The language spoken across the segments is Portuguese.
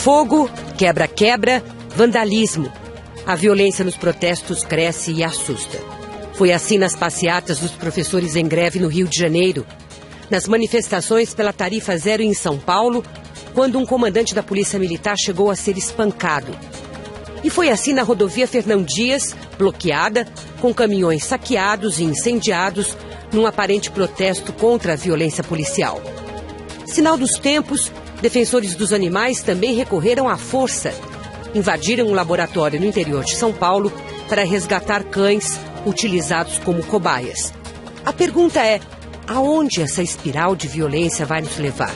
Fogo, quebra-quebra, vandalismo. A violência nos protestos cresce e assusta. Foi assim nas passeatas dos professores em greve no Rio de Janeiro, nas manifestações pela tarifa zero em São Paulo, quando um comandante da Polícia Militar chegou a ser espancado. E foi assim na rodovia Fernão Dias, bloqueada, com caminhões saqueados e incendiados, num aparente protesto contra a violência policial. Sinal dos tempos, defensores dos animais também recorreram à força. Invadiram um laboratório no interior de São Paulo para resgatar cães utilizados como cobaias. A pergunta é, aonde essa espiral de violência vai nos levar?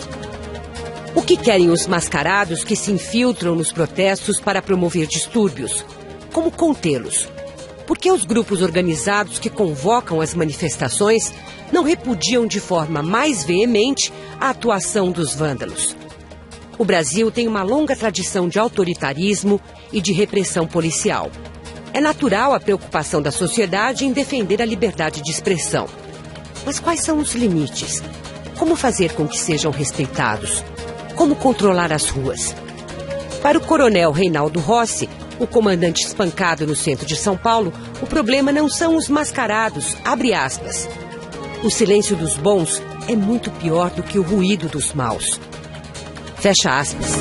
O que querem os mascarados que se infiltram nos protestos para promover distúrbios? Como contê-los? Por que os grupos organizados que convocam as manifestações não repudiam de forma mais veemente a atuação dos vândalos? O Brasil tem uma longa tradição de autoritarismo e de repressão policial. É natural a preocupação da sociedade em defender a liberdade de expressão. Mas quais são os limites? Como fazer com que sejam respeitados? Como controlar as ruas? Para o coronel Reinaldo Rossi, o comandante espancado no centro de São Paulo, o problema não são os mascarados, abre aspas. O silêncio dos bons é muito pior do que o ruído dos maus. Fecha aspas.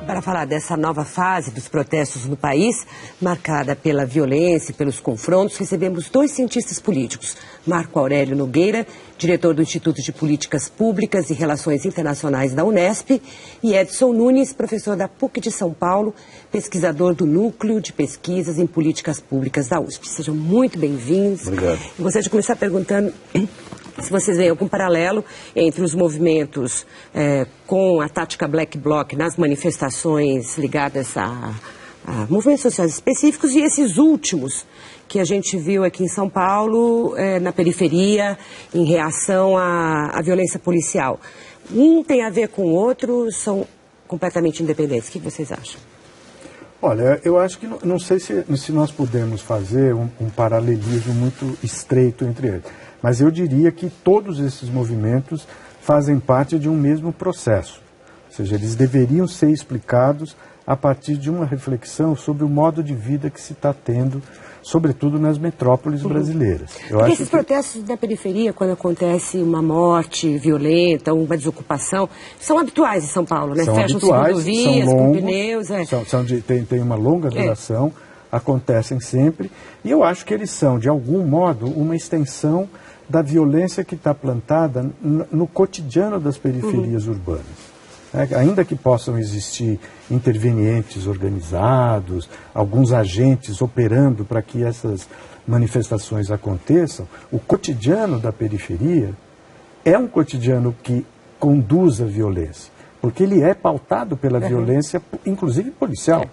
Para falar dessa nova fase dos protestos no país, marcada pela violência e pelos confrontos, recebemos dois cientistas políticos. Marco Aurélio Nogueira, diretor do Instituto de Políticas Públicas e Relações Internacionais da Unesp, e Edson Nunes, professor da PUC de São Paulo, pesquisador do Núcleo de Pesquisas em Políticas Públicas da USP. Sejam muito bem-vindos. Obrigado. Eu gostaria de começar perguntando se vocês veem algum paralelo entre os movimentos com a tática Black Bloc nas manifestações ligadas a movimentos sociais específicos e esses últimos que a gente viu aqui em São Paulo, na periferia, em reação à violência policial. Um tem a ver com o outro, são completamente independentes. O que vocês acham? Olha, eu acho que não sei se nós podemos fazer um paralelismo muito estreito entre eles. Mas eu diria que todos esses movimentos fazem parte de um mesmo processo. Ou seja, eles deveriam ser explicados a partir de uma reflexão sobre o modo de vida que se está tendo, sobretudo nas metrópoles brasileiras. Porque esses protestos da periferia, quando acontece uma morte violenta, uma desocupação, são habituais em São Paulo, né? São Fecham-se habituais, rodovias, são longos, com pneus. Tem uma longa duração, acontecem sempre, e eu acho que eles são, de algum modo, uma extensão da violência que está plantada no cotidiano das periferias urbanas. Ainda que possam existir intervenientes organizados, alguns agentes operando para que essas manifestações aconteçam, o cotidiano da periferia é um cotidiano que conduz à violência, porque ele é pautado pela violência, inclusive policial.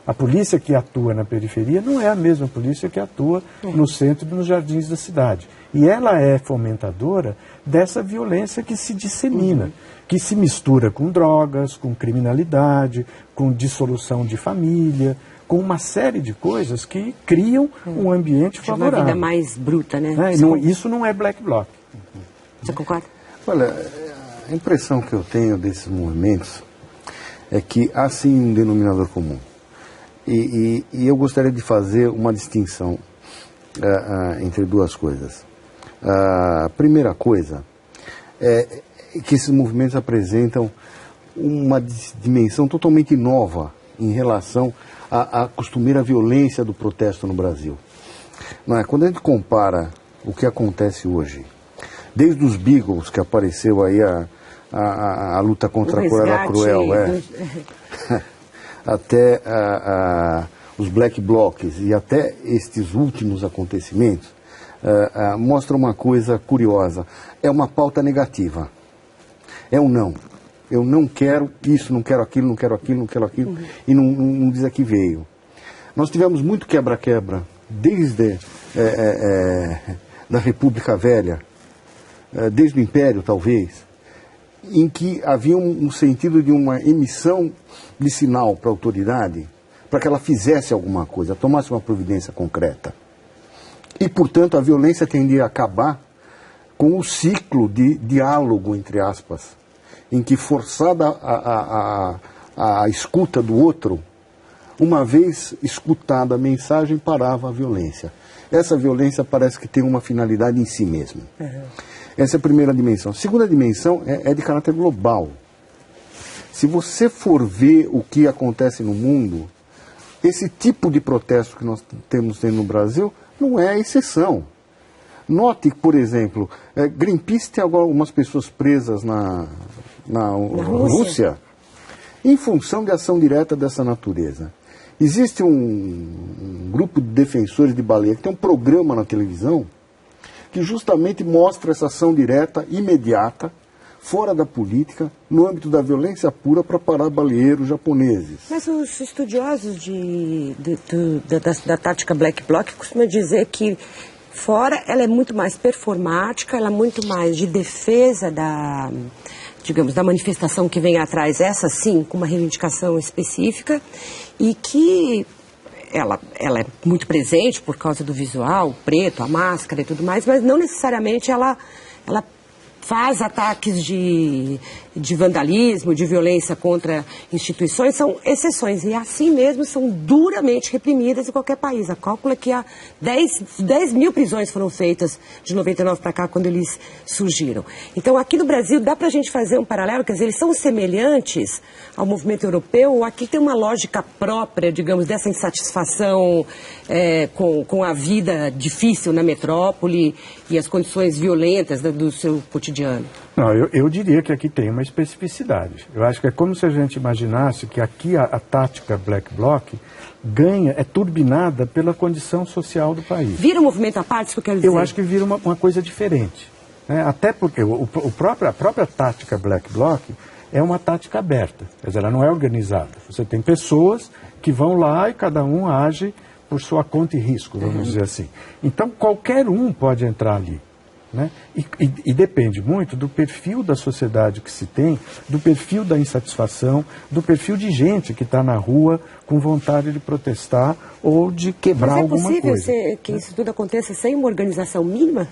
A polícia que atua na periferia não é a mesma polícia que atua no centro e nos jardins da cidade. E ela é fomentadora dessa violência que se dissemina, que se mistura com drogas, com criminalidade, com dissolução de família, com uma série de coisas que criam um ambiente favorável. Uma vida mais bruta, né? Isso não é Black Bloc. Você concorda? Olha, a impressão que eu tenho desses movimentos é que há sim um denominador comum. E eu gostaria de fazer uma distinção entre duas coisas. A primeira coisa é que esses movimentos apresentam uma dimensão totalmente nova em relação à costumeira violência do protesto no Brasil. Não é? Quando a gente compara o que acontece hoje, desde os Beagles, que apareceu aí a luta contra a Cruella Cruel, até os Black Blocs e até estes últimos acontecimentos, mostra uma coisa curiosa. É uma pauta negativa. É um não. Eu não quero isso, não quero aquilo, não quero aquilo, não quero aquilo, e não diz a que veio. Nós tivemos muito quebra-quebra, desde da República Velha, desde o Império talvez, em que havia um sentido de uma emissão de sinal para a autoridade, para que ela fizesse alguma coisa, tomasse uma providência concreta. E, portanto, a violência tendia a acabar com o ciclo de diálogo, entre aspas, em que, forçada a escuta do outro, uma vez escutada a mensagem, parava a violência. Essa violência parece que tem uma finalidade em si mesma. Essa é a primeira dimensão. A segunda dimensão é de caráter global. Se você for ver o que acontece no mundo, esse tipo de protesto que nós temos no Brasil não é a exceção. Note que, por exemplo, Greenpeace tem agora algumas pessoas presas na Rússia em função de ação direta dessa natureza. Existe um grupo de defensores de baleia que tem um programa na televisão que justamente mostra essa ação direta, imediata, fora da política, no âmbito da violência pura para parar baleeiros japoneses. Mas os estudiosos da tática Black Bloc costumam dizer que fora ela é muito mais performática, ela é muito mais de defesa da manifestação que vem atrás, essa sim, com uma reivindicação específica, e que ela é muito presente por causa do visual, o preto, a máscara e tudo mais, mas não necessariamente ela faz ataques de vandalismo, de violência contra instituições, são exceções. E assim mesmo são duramente reprimidas em qualquer país. A cálcula é que há 10 mil prisões foram feitas de 99 para cá, quando eles surgiram. Então, aqui no Brasil, dá para a gente fazer um paralelo, quer dizer, eles são semelhantes ao movimento europeu, ou aqui tem uma lógica própria, digamos, dessa insatisfação com a vida difícil na metrópole e as condições violentas do seu cotidiano? Não, eu diria que aqui tem uma especificidade. Eu acho que é como se a gente imaginasse que aqui a tática Black Bloc é turbinada pela condição social do país. Vira um movimento à parte, isso que eu quero dizer? Eu acho que vira uma coisa diferente. Né? Até porque a própria tática Black Bloc é uma tática aberta. Quer dizer, ela não é organizada. Você tem pessoas que vão lá e cada um age por sua conta e risco, vamos dizer assim. Então, qualquer um pode entrar ali. Né? E depende muito do perfil da sociedade que se tem, do perfil da insatisfação, do perfil de gente que está na rua com vontade de protestar ou de quebrar alguma coisa. Mas é possível que isso tudo aconteça sem uma organização mínima?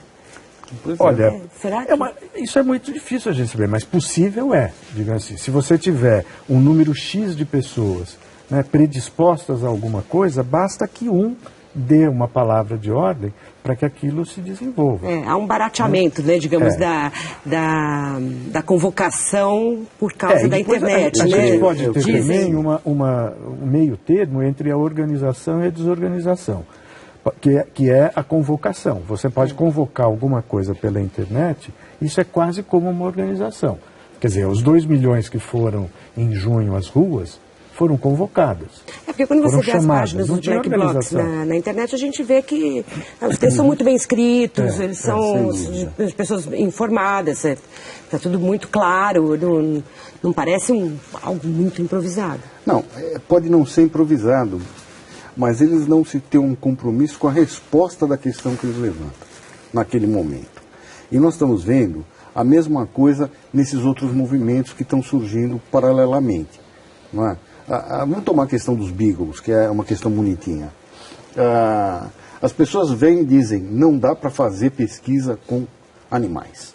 Olha, será que... isso é muito difícil a gente saber, mas possível é, digamos assim. Se você tiver um número X de pessoas, né, predispostas a alguma coisa, basta que um dê uma palavra de ordem para que aquilo se desenvolva. Há um barateamento, né, digamos, da convocação por causa da internet. A gente pode ter também um meio termo entre a organização e a desorganização, que é a convocação. Você pode convocar alguma coisa pela internet, isso é quase como uma organização. Quer dizer, os 2 milhões que foram em junho às ruas foram convocadas. Porque quando você vê as páginas dos Black Blocs na internet, a gente vê que os textos são muito bem escritos, eles são as pessoas informadas, está tudo muito claro, não parece algo muito improvisado. Não, pode não ser improvisado, mas eles não se têm um compromisso com a resposta da questão que eles levantam naquele momento. E nós estamos vendo a mesma coisa nesses outros movimentos que estão surgindo paralelamente, não é? Vamos tomar a questão dos beagles, que é uma questão bonitinha. As pessoas vêm e dizem, não dá para fazer pesquisa com animais,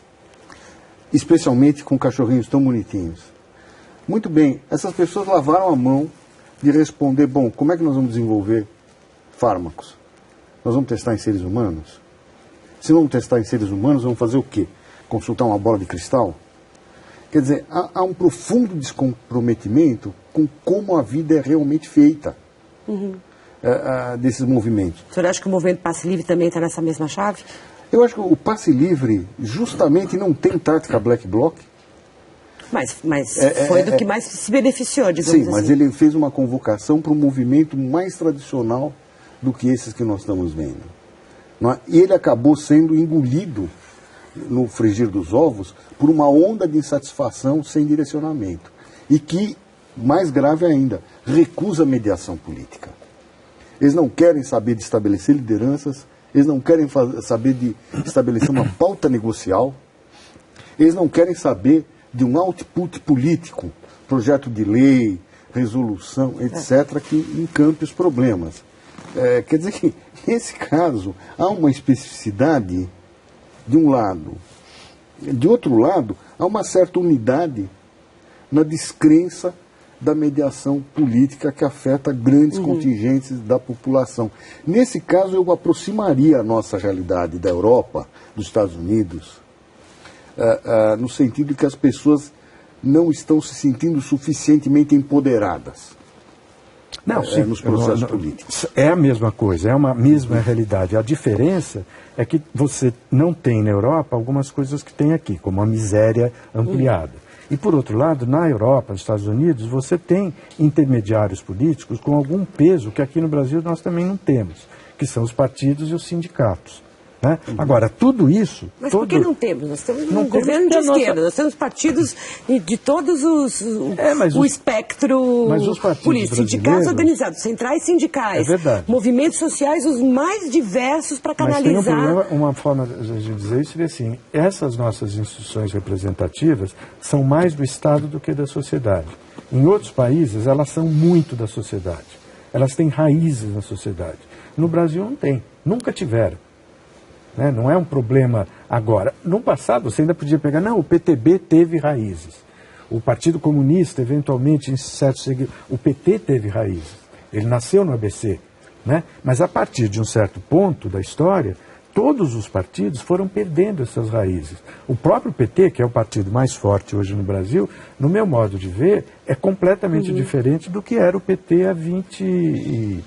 especialmente com cachorrinhos tão bonitinhos. Muito bem, essas pessoas lavaram a mão de responder, bom, como é que nós vamos desenvolver fármacos? Nós vamos testar em seres humanos? Se não testar em seres humanos, vamos fazer o quê? Consultar uma bola de cristal? Quer dizer, há um profundo descomprometimento com como a vida é realmente feita desses movimentos. O senhor acha que o movimento Passe Livre também está nessa mesma chave? Eu acho que o Passe Livre justamente não tem tática Black Bloc. Mas foi do que mais se beneficiou, digamos assim. Sim, mas ele fez uma convocação para um movimento mais tradicional do que esses que nós estamos vendo. Não é? E ele acabou sendo engolido no frigir dos ovos por uma onda de insatisfação sem direcionamento. E que, mais grave ainda, recusa a mediação política. Eles não querem saber de estabelecer lideranças, eles não querem saber de estabelecer uma pauta negocial, eles não querem saber de um output político, projeto de lei, resolução, etc., que encampe os problemas. Quer dizer que, nesse caso, há uma especificidade de um lado. De outro lado, há uma certa unidade na descrença da mediação política que afeta grandes contingentes da população. Nesse caso, eu aproximaria a nossa realidade da Europa, dos Estados Unidos, no sentido de que as pessoas não estão se sentindo suficientemente empoderadas. Não, sim, nos processos políticos. É a mesma coisa, é uma mesma realidade. A diferença é que você não tem na Europa algumas coisas que tem aqui, como a miséria ampliada. E, por outro lado, na Europa, nos Estados Unidos, você tem intermediários políticos com algum peso que aqui no Brasil nós também não temos, que são os partidos e os sindicatos. Né? Agora, tudo isso... Mas por que não temos? Nós temos um governo de esquerda, nós temos partidos de todos o espectro político, sindicatos organizados, centrais sindicais, movimentos sociais os mais diversos para canalizar... Mas tem um problema, uma forma de dizer isso seria assim, essas nossas instituições representativas são mais do Estado do que da sociedade. Em outros países, elas são muito da sociedade. Elas têm raízes na sociedade. No Brasil não tem, nunca tiveram. Não é um problema agora. No passado, você ainda podia pegar, não, o PTB teve raízes. O Partido Comunista, eventualmente, em certo segundo, o PT teve raízes. Ele nasceu no ABC. Mas a partir de um certo ponto da história, todos os partidos foram perdendo essas raízes. O próprio PT, que é o partido mais forte hoje no Brasil, no meu modo de ver, é completamente diferente do que era o PT há 20 e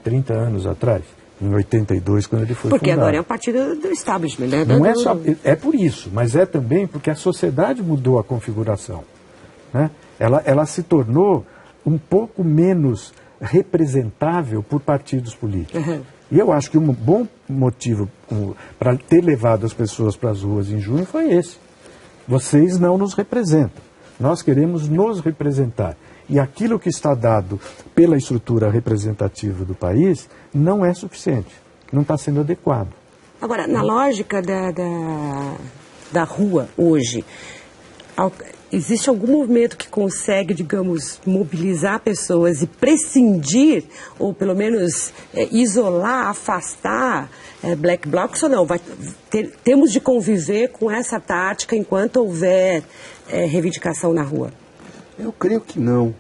30 anos atrás. Em 82, quando ele foi fundado. Porque agora é um partido do establishment, né? Não é só, é por isso, mas é também porque a sociedade mudou a configuração. Ela se tornou um pouco menos representável por partidos políticos. E eu acho que um bom motivo para ter levado as pessoas para as ruas em junho foi esse. Vocês não nos representam. Nós queremos nos representar. E aquilo que está dado pela estrutura representativa do país não é suficiente, não está sendo adequado. Agora, na lógica da rua hoje, existe algum movimento que consegue, digamos, mobilizar pessoas e prescindir, ou pelo menos isolar, afastar black blocs ou não? Temos de conviver com essa tática enquanto houver reivindicação na rua? Eu creio que não.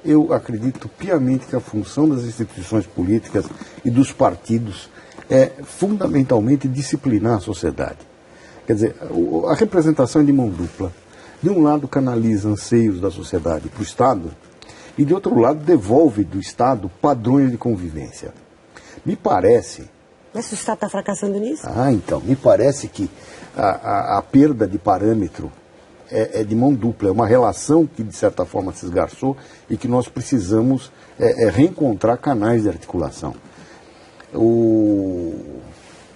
Eu acredito piamente que a função das instituições políticas e dos partidos é fundamentalmente disciplinar a sociedade. Quer dizer, a representação é de mão dupla. De um lado canaliza anseios da sociedade para o Estado e de outro lado devolve do Estado padrões de convivência. Me parece... Mas o Estado está fracassando nisso? Então, me parece que a perda de parâmetro é de mão dupla, é uma relação que de certa forma se esgarçou e que nós precisamos reencontrar canais de articulação. O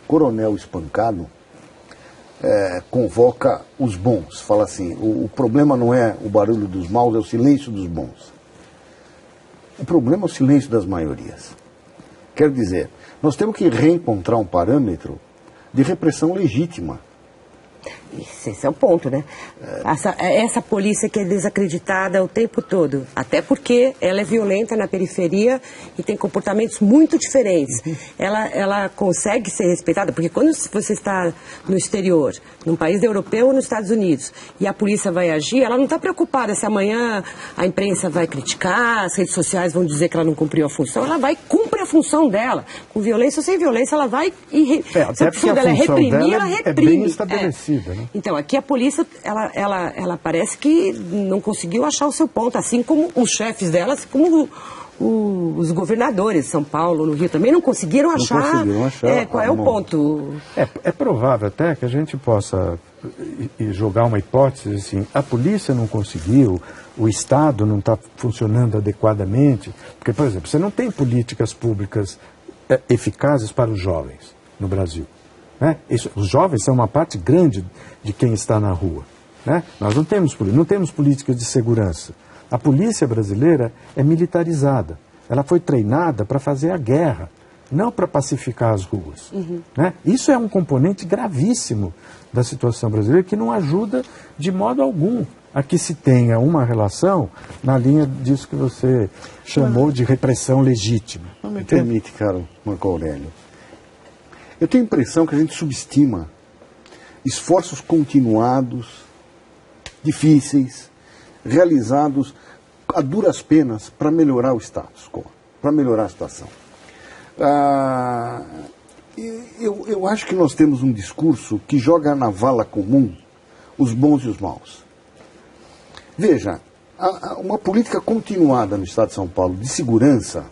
coronel Espancado convoca os bons, fala assim, o problema não é o barulho dos maus, é o silêncio dos bons. O problema é o silêncio das maiorias. Quer dizer, nós temos que reencontrar um parâmetro de repressão legítima. Esse é o ponto, né? Essa polícia que é desacreditada o tempo todo, até porque ela é violenta na periferia e tem comportamentos muito diferentes. Ela consegue ser respeitada, porque quando você está no exterior, num país europeu ou nos Estados Unidos, e a polícia vai agir, ela não está preocupada se amanhã a imprensa vai criticar, as redes sociais vão dizer que ela não cumpriu a função, ela vai cumprir a função dela. Com violência ou sem violência, ela vai e se a função dela é reprimir, ela reprime. É bem estabelecida. Né? Então, aqui a polícia, ela parece que não conseguiu achar o seu ponto, assim como os chefes dela, assim como os governadores de São Paulo, no Rio, também não conseguiram achar qual é o ponto. É provável até que a gente possa jogar uma hipótese assim, a polícia não conseguiu, o Estado não está funcionando adequadamente, porque, por exemplo, você não tem políticas públicas eficazes para os jovens no Brasil. Os jovens são uma parte grande de quem está na rua. Nós não temos políticas de segurança. A polícia brasileira é militarizada. Ela foi treinada para fazer a guerra, não para pacificar as ruas. Isso é um componente gravíssimo da situação brasileira que não ajuda de modo algum a que se tenha uma relação na linha disso que você chamou de repressão legítima. Não me permite, caro Marco Aurélio. Eu tenho a impressão que a gente subestima esforços continuados difíceis, realizados a duras penas para melhorar o status quo, para melhorar a situação. Eu acho que nós temos um discurso que joga na vala comum os bons e os maus. Veja, uma política continuada no Estado de São Paulo de segurança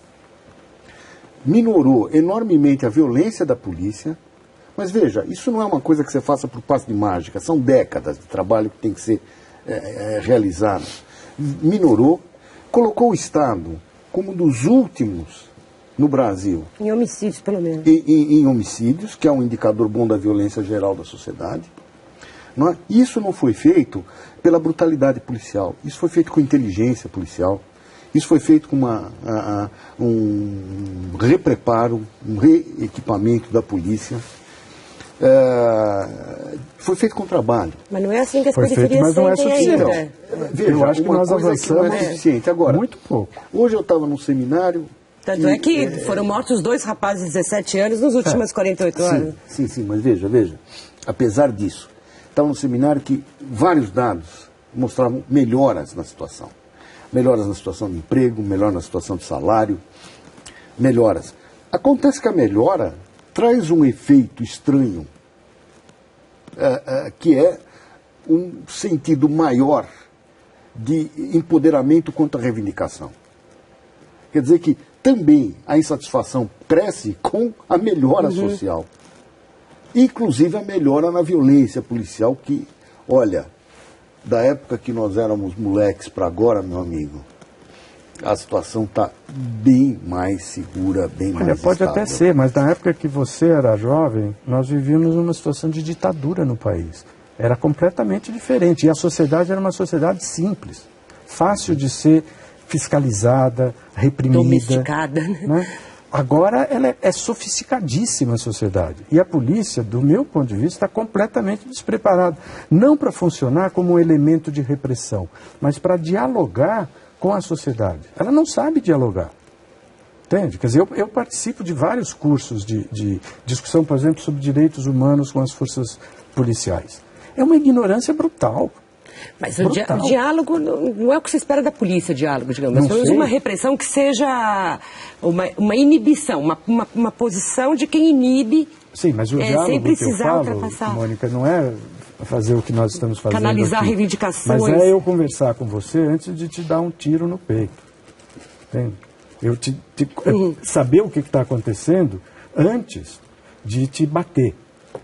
minorou enormemente a violência da polícia, mas veja, isso não é uma coisa que você faça por passe de mágica, são décadas de trabalho que tem que ser realizado. Minorou, colocou o Estado como um dos últimos no Brasil. Em homicídios, pelo menos. Em homicídios, que é um indicador bom da violência geral da sociedade. Não é? Isso não foi feito pela brutalidade policial, isso foi feito com inteligência policial, isso foi feito com um repreparo, um reequipamento da polícia. Foi feito com trabalho. Mas não é assim que as foi periferias feito, mas não é suficiente. ainda. Veja, eu acho que nós avançamos que não é suficiente. Agora, muito pouco. Hoje eu estava num seminário... Tanto é que foram mortos 2 rapazes de 17 anos nos últimos 48 anos. Sim, mas veja. Apesar disso, estava num seminário que vários dados mostravam melhoras na situação. Melhoras na situação de emprego, melhora na situação de salário, melhoras. Acontece que a melhora traz um efeito estranho, que é um sentido maior de empoderamento contra a reivindicação. Quer dizer que também a insatisfação cresce com a melhora social. Inclusive a melhora na violência policial que, olha, da época que nós éramos moleques para agora, meu amigo, a situação está bem mais segura, bem mais estável. Pode até ser, mas na época que você era jovem, nós vivíamos uma situação de ditadura no país. Era completamente diferente. E a sociedade era uma sociedade simples, fácil de ser fiscalizada, reprimida. Domesticada. Né? Agora ela é sofisticadíssima a sociedade. E a polícia, do meu ponto de vista, está completamente despreparada. Não para funcionar como um elemento de repressão, mas para dialogar com a sociedade. Ela não sabe dialogar. Entende? Quer dizer, eu participo de vários cursos de discussão, por exemplo, sobre direitos humanos com as forças policiais. É uma ignorância brutal. Mas o diálogo não é o que se espera da polícia, diálogo, digamos. Mas uma repressão que seja uma inibição, uma posição de quem inibe. Sim, mas o diálogo sem precisar que eu falo, Mônica, não é fazer o que nós estamos fazendo canalizar aqui, reivindicações. mas é eu conversar com você antes de te dar um tiro no peito. Entende? Eu saber o que está acontecendo antes de te bater,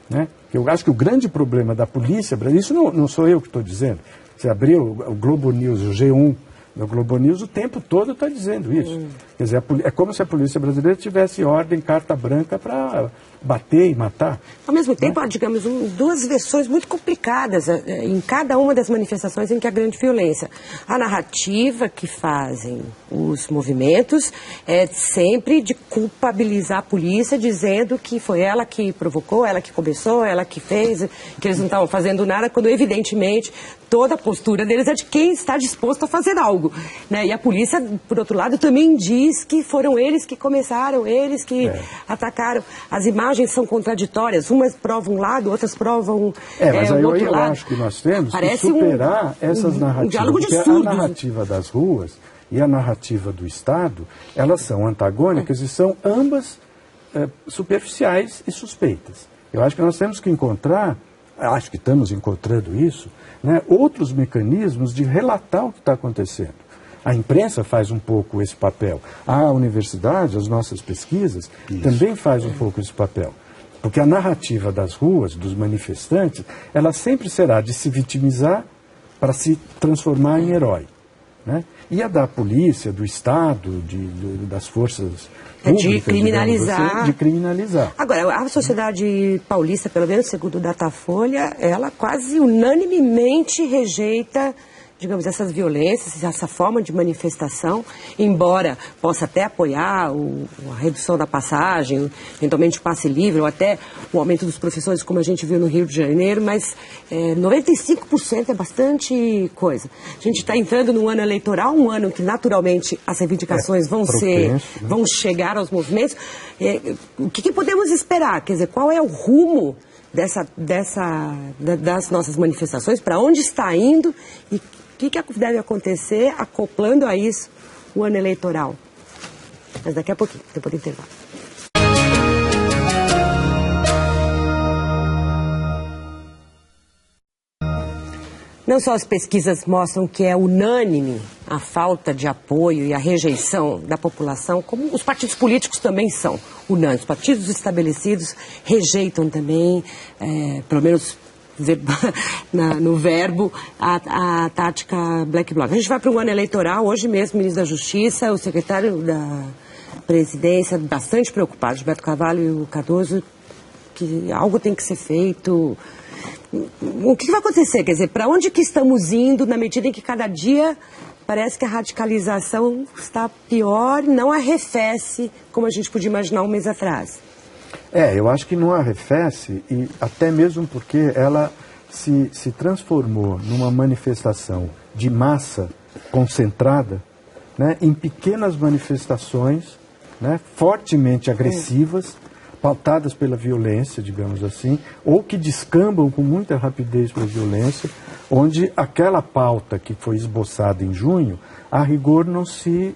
né? Eu acho que o grande problema da polícia, isso não sou eu que estou dizendo. Você abriu o Globo News, o G1, o Globo News o tempo todo está dizendo isso. Quer dizer, é como se a polícia brasileira tivesse ordem, carta branca para bater e matar. Ao mesmo tempo, há, digamos, duas versões muito complicadas em cada uma das manifestações em que há grande violência. A narrativa que fazem os movimentos é sempre de culpabilizar a polícia, dizendo que foi ela que provocou, ela que começou, ela que fez, que eles não estavam fazendo nada, quando evidentemente toda a postura deles é de quem está disposto a fazer algo, né? E a polícia, por outro lado, também diz que foram eles que começaram, eles que atacaram. As imagens são contraditórias, umas provam um lado, outras provam mas aí o outro eu lado. Acho que nós temos que superar essas narrativas. Diálogo de porque a narrativa das ruas e a narrativa do Estado, elas são antagônicas e são ambas superficiais e suspeitas. Eu acho que nós temos que encontrar, acho que estamos encontrando isso, né, outros mecanismos de relatar o que está acontecendo. A imprensa faz um pouco esse papel. A universidade, as nossas pesquisas, também faz um pouco esse papel. Porque a narrativa das ruas, dos manifestantes, ela sempre será de se vitimizar para se transformar em herói, né? E a da polícia, do Estado, das forças públicas, de criminalizar. Assim, de criminalizar. Agora, a sociedade paulista, pelo menos segundo o Datafolha, ela quase unanimemente rejeita, digamos, essas violências, essa forma de manifestação, embora possa até apoiar a redução da passagem, eventualmente o passe livre, ou até o aumento dos professores, como a gente viu no Rio de Janeiro, mas 95% é bastante coisa. A gente está entrando num ano eleitoral, um ano que naturalmente as reivindicações vão chegar aos movimentos. O que podemos esperar? Quer dizer, qual é o rumo das nossas manifestações, para onde está indo e o que deve acontecer acoplando a isso o ano eleitoral. Mas daqui a pouquinho, depois do intervalo. Não só as pesquisas mostram que é unânime a falta de apoio e a rejeição da população, como os partidos políticos também são unânimes. Os partidos estabelecidos rejeitam também, pelo menos no verbo, a tática Black Bloc. A gente vai para um ano eleitoral, hoje mesmo o ministro da Justiça, o secretário da Presidência, bastante preocupados, Gilberto Carvalho e o Cardoso, que algo tem que ser feito. O que vai acontecer? Quer dizer, para onde que estamos indo na medida em que cada dia parece que a radicalização está pior, não arrefece, como a gente podia imaginar um mês atrás? Eu acho que não arrefece, e até mesmo porque ela se transformou numa manifestação de massa concentrada, né, em pequenas manifestações, né, fortemente agressivas, pautadas pela violência, digamos assim, ou que descambam com muita rapidez para a violência, onde aquela pauta que foi esboçada em junho, a rigor não se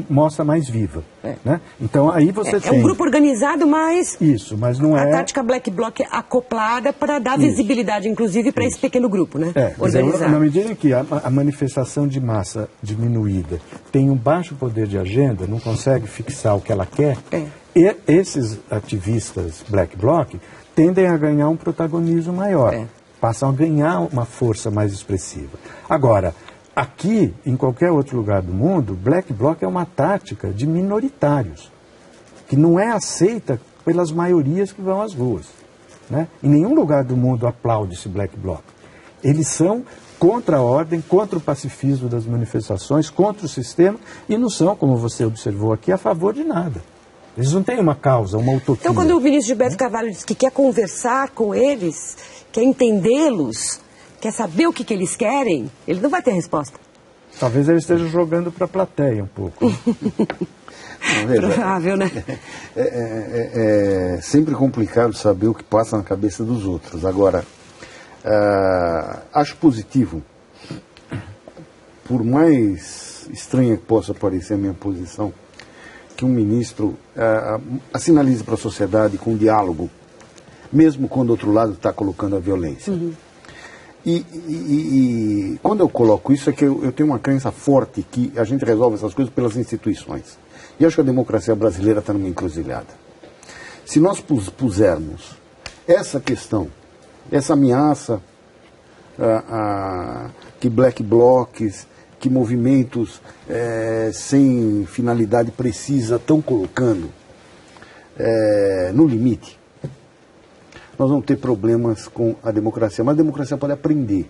mostra mais viva. Né? Então aí você tem... É um grupo organizado, mas... Isso, mas não é... A tática Black Bloc acoplada para dar visibilidade, inclusive, para esse pequeno grupo, né? Organizado. Na medida em que a manifestação de massa diminuída tem um baixo poder de agenda, não consegue fixar o que ela quer, e esses ativistas Black Bloc tendem a ganhar um protagonismo maior, passam a ganhar uma força mais expressiva. Agora, aqui, em qualquer outro lugar do mundo, Black Bloc é uma tática de minoritários, que não é aceita pelas maiorias que vão às ruas. Né? Em nenhum lugar do mundo aplaude esse Black Bloc. Eles são contra a ordem, contra o pacifismo das manifestações, contra o sistema, e não são, como você observou aqui, a favor de nada. Eles não têm uma causa, uma utopia. Então, quando o ministro Gilberto Carvalho diz que quer conversar com eles, quer entendê-los, quer saber o que eles querem, ele não vai ter resposta. Talvez ele esteja jogando para a plateia um pouco. Provável, né? É sempre complicado saber o que passa na cabeça dos outros. Agora, acho positivo, por mais estranha que possa parecer a minha posição, que um ministro sinalize para a sociedade com diálogo, mesmo quando o outro lado está colocando a violência. E quando eu coloco isso é que eu tenho uma crença forte que a gente resolve essas coisas pelas instituições. E acho que a democracia brasileira está numa encruzilhada. Se nós pusermos essa questão, essa ameaça que Black Blocs, que movimentos sem finalidade precisa estão colocando no limite, nós vamos ter problemas com a democracia. Mas a democracia pode aprender.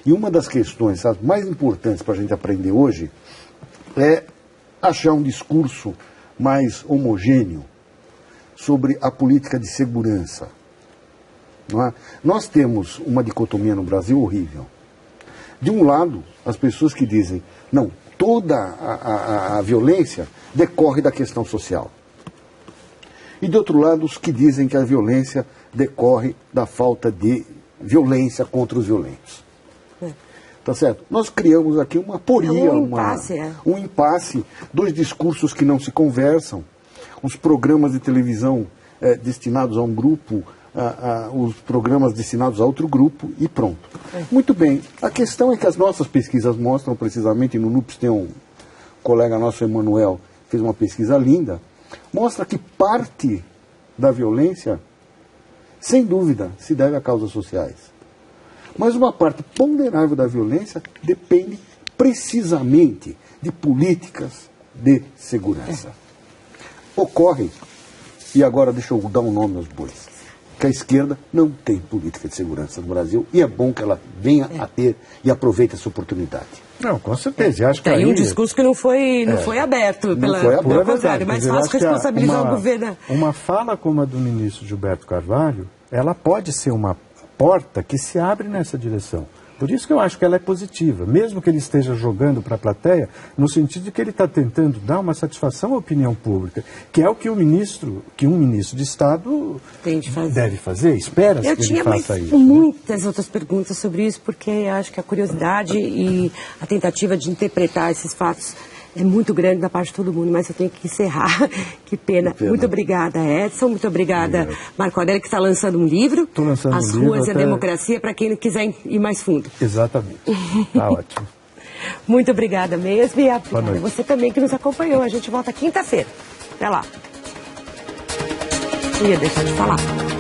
E uma das questões as mais importantes para a gente aprender hoje é achar um discurso mais homogêneo sobre a política de segurança. Não é? Nós temos uma dicotomia no Brasil horrível. De um lado, as pessoas que dizem, não, toda a violência decorre da questão social. E de outro lado, os que dizem que a violência decorre da falta de violência contra os violentos. Tá certo? Nós criamos aqui uma aporia, um impasse, dois discursos que não se conversam, os programas de televisão destinados a um grupo, os programas destinados a outro grupo e pronto. Muito bem, a questão é que as nossas pesquisas mostram precisamente, no NUPES tem um colega nosso, Emanuel, fez uma pesquisa linda, mostra que parte da violência, sem dúvida, se deve a causas sociais. Mas uma parte ponderável da violência depende precisamente de políticas de segurança. Ocorre, e agora deixa eu dar um nome aos bois, que a esquerda não tem política de segurança no Brasil e é bom que ela venha a ter e aproveite essa oportunidade. Não, com certeza. Acho que tem um discurso que não foi aberto, pelo contrário, mas fácil responsabilizar o governo. Uma fala como a do ministro Gilberto Carvalho, ela pode ser uma porta que se abre nessa direção. Por isso que eu acho que ela é positiva, mesmo que ele esteja jogando para a plateia, no sentido de que ele está tentando dar uma satisfação à opinião pública, que é o que um ministro de Estado deve fazer, espera-se que ele faça isso. Eu tinha muitas outras perguntas sobre isso, porque acho que a curiosidade e a tentativa de interpretar esses fatos é muito grande da parte de todo mundo, mas eu tenho que encerrar. Que pena. Muito obrigada, Edson. Muito obrigada, Marco Aurélio, que está lançando um livro. Estou lançando As um livro. Ruas e a Democracia, para quem não quiser ir mais fundo. Exatamente. Está ótimo. Muito obrigada mesmo. E obrigada a você também que nos acompanhou. A gente volta quinta-feira. Até lá. Não ia deixar de falar.